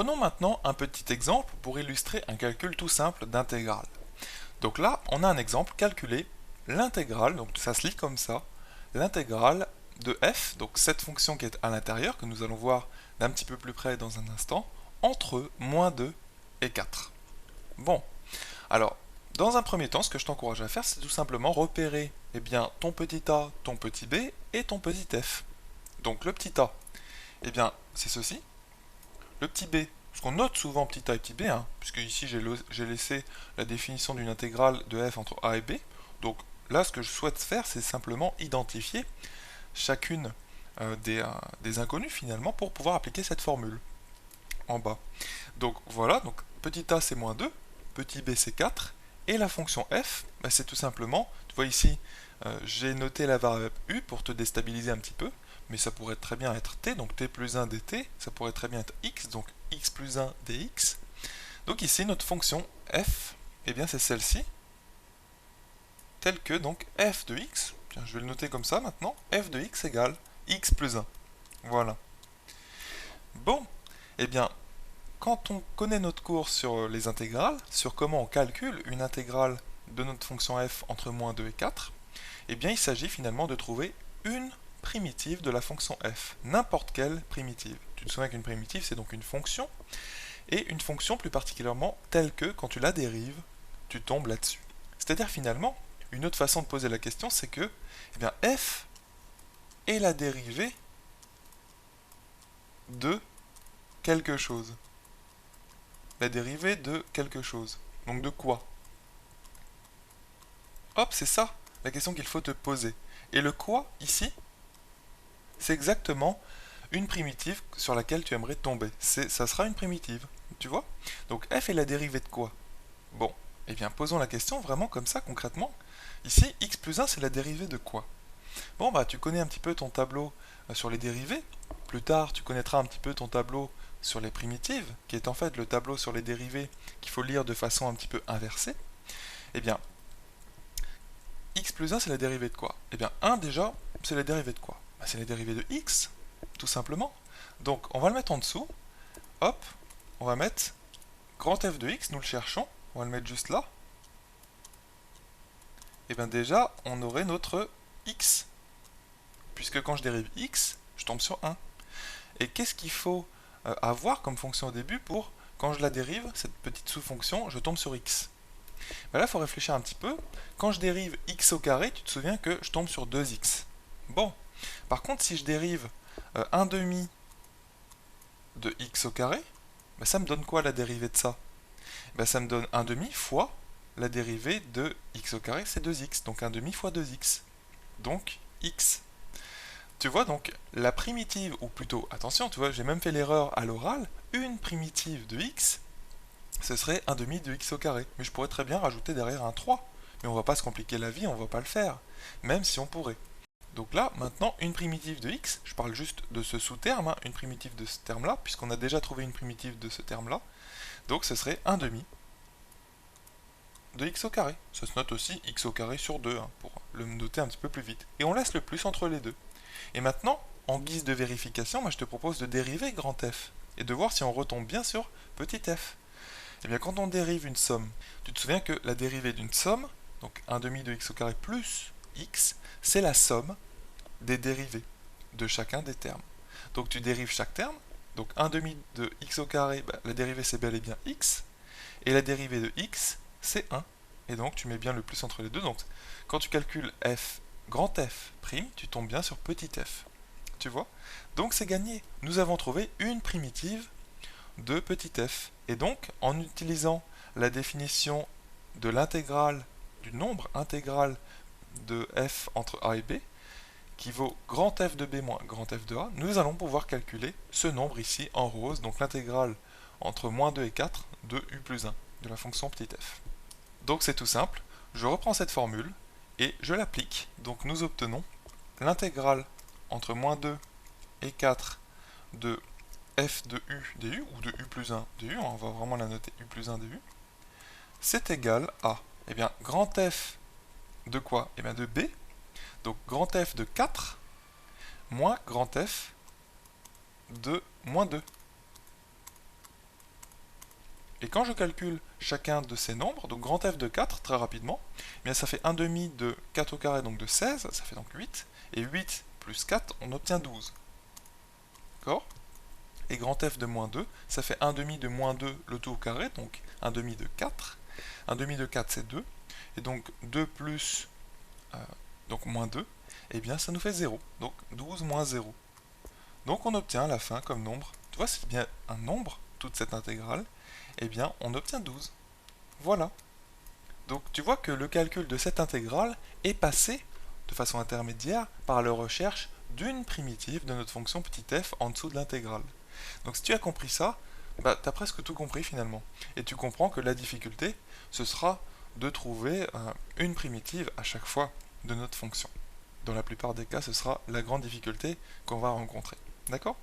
Prenons maintenant un petit exemple pour illustrer un calcul tout simple d'intégrale. Donc là, on a un exemple, calculer l'intégrale, donc ça se lit comme ça, l'intégrale de f, donc cette fonction qui est à l'intérieur, que nous allons voir d'un petit peu plus près dans un instant, entre moins 2 et 4. Bon, alors, dans un premier temps, ce que je t'encourage à faire, c'est tout simplement repérer ton petit a, ton petit b et ton petit f. Donc le petit a, c'est ceci. Le petit b, parce qu'on note souvent petit a et petit b, puisque ici j'ai laissé la définition d'une intégrale de f entre a et b. Donc là, ce que je souhaite faire, c'est simplement identifier chacune des inconnus finalement pour pouvoir appliquer cette formule en bas. Donc voilà, donc petit a c'est moins 2, petit b c'est 4, et la fonction f, c'est tout simplement, tu vois ici, j'ai noté la variable u pour te déstabiliser un petit peu, mais ça pourrait très bien être t, donc t plus 1 dt, ça pourrait très bien être x, donc x plus 1 dx. Donc ici, notre fonction f, c'est celle-ci, telle que donc f de x, tiens, je vais le noter comme ça maintenant, f de x égale x plus 1. Voilà. Bon, quand on connaît notre cours sur les intégrales, sur comment on calcule une intégrale de notre fonction f entre moins 2 et 4, il s'agit finalement de trouver une primitive de la fonction f, n'importe quelle primitive. Tu te souviens qu'une primitive, c'est donc une fonction, et une fonction plus particulièrement telle que, quand tu la dérives, tu tombes là-dessus. C'est-à-dire finalement, une autre façon de poser la question, c'est que f est la dérivée de quelque chose. La dérivée de quelque chose. Donc de quoi? Hop, c'est ça la question qu'il faut te poser. Et le quoi, ici, c'est exactement une primitive sur laquelle tu aimerais tomber. Ça sera une primitive, tu vois? Donc f est la dérivée de quoi? Bon, posons la question vraiment comme ça, concrètement. Ici, x plus 1, c'est la dérivée de quoi? Bon, tu connais un petit peu ton tableau sur les dérivées. Plus tard, tu connaîtras un petit peu ton tableau sur les primitives, qui est en fait le tableau sur les dérivées qu'il faut lire de façon un petit peu inversée. X plus 1, c'est la dérivée de quoi? 1 déjà, c'est la dérivée de quoi? C'est la dérivée de x, tout simplement. Donc, on va le mettre en dessous. Hop, on va mettre grand F de x, nous le cherchons. On va le mettre juste là. Déjà, on aurait notre x. Puisque quand je dérive x, je tombe sur 1. Et qu'est-ce qu'il faut avoir comme fonction au début pour, quand je la dérive, cette petite sous-fonction, je tombe sur x? Là, il faut réfléchir un petit peu. Quand je dérive x au carré, tu te souviens que je tombe sur 2x. Bon. Par contre, si je dérive 1 demi de x au carré, ça me donne quoi la dérivée de ça? Ça me donne 1 demi fois la dérivée de x au carré, c'est 2x. Donc 1 demi fois 2x. Donc x. Tu vois, donc la primitive, ou plutôt, attention, tu vois, j'ai même fait l'erreur à l'oral, une primitive de x, ce serait 1 demi de x au carré. Mais je pourrais très bien rajouter derrière un 3. Mais on va pas se compliquer la vie, on va pas le faire. Même si on pourrait. Donc là, maintenant, une primitive de x, je parle juste de ce sous-terme, une primitive de ce terme-là, puisqu'on a déjà trouvé une primitive de ce terme-là. Donc ce serait 1 demi de x au carré. Ça se note aussi x au carré sur 2, pour le noter un petit peu plus vite. Et on laisse le plus entre les deux. Et maintenant, en guise de vérification, moi je te propose de dériver grand F, et de voir si on retombe bien sur petit f. Quand on dérive une somme, tu te souviens que la dérivée d'une somme, donc 1 demi de x au carré plus x, c'est la somme des dérivées de chacun des termes. Donc tu dérives chaque terme, donc 1 demi de x au carré, la dérivée c'est bel et bien x, et la dérivée de x c'est 1. Et donc tu mets bien le plus entre les deux, donc quand tu calcules f, grand F prime, tu tombes bien sur petit f. Tu vois? Donc c'est gagné. Nous avons trouvé une primitive de petit f. Et donc, en utilisant la définition de l'intégrale, du nombre intégral de f entre a et b, qui vaut grand F de b moins grand F de a, nous allons pouvoir calculer ce nombre ici en rose, donc l'intégrale entre moins 2 et 4 de u plus 1, de la fonction petit f. Donc c'est tout simple, je reprends cette formule et je l'applique. Donc nous obtenons l'intégrale entre moins 2 et 4 de f de u du, ou de u plus 1 du, on va vraiment la noter u plus 1 du, c'est égal à, grand F de quoi? De b, donc grand F de 4 moins grand F de moins 2. Et quand je calcule chacun de ces nombres, donc grand F de 4, très rapidement, eh bien ça fait 1 demi de 4 au carré, donc de 16, ça fait donc 8, et 8 plus 4, on obtient 12. D'accord? Et grand F de moins 2, ça fait 1 demi de moins 2, le tout au carré, donc 1 demi de 4. 1 demi de 4, c'est 2. Et donc 2 plus donc moins 2, et bien ça nous fait 0. Donc 12 moins 0. Donc on obtient à la fin comme nombre, tu vois, c'est bien un nombre, toute cette intégrale, et bien on obtient 12. Voilà. Donc tu vois que le calcul de cette intégrale est passé, de façon intermédiaire, par la recherche d'une primitive de notre fonction petit f en dessous de l'intégrale. Donc si tu as compris ça, bah, tu as presque tout compris finalement. Et tu comprends que la difficulté, ce sera de trouver une primitive à chaque fois de notre fonction. Dans la plupart des cas, ce sera la grande difficulté qu'on va rencontrer. D'accord ?